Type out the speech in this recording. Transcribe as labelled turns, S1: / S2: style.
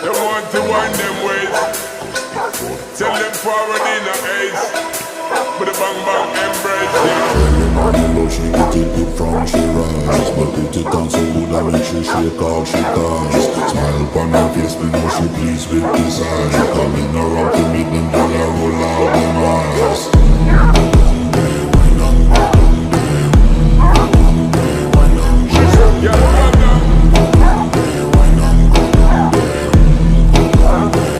S1: Them want to wind them ways. Tell them forward in a haze. With a bang bang embrace, yeah.
S2: Early morning love, she get it good from she rise. But put it on so good I make she shake all she ties. Smile upon her face, me know she pleased with this eyes. Coming around to meet them, girl, I roll out them eyes.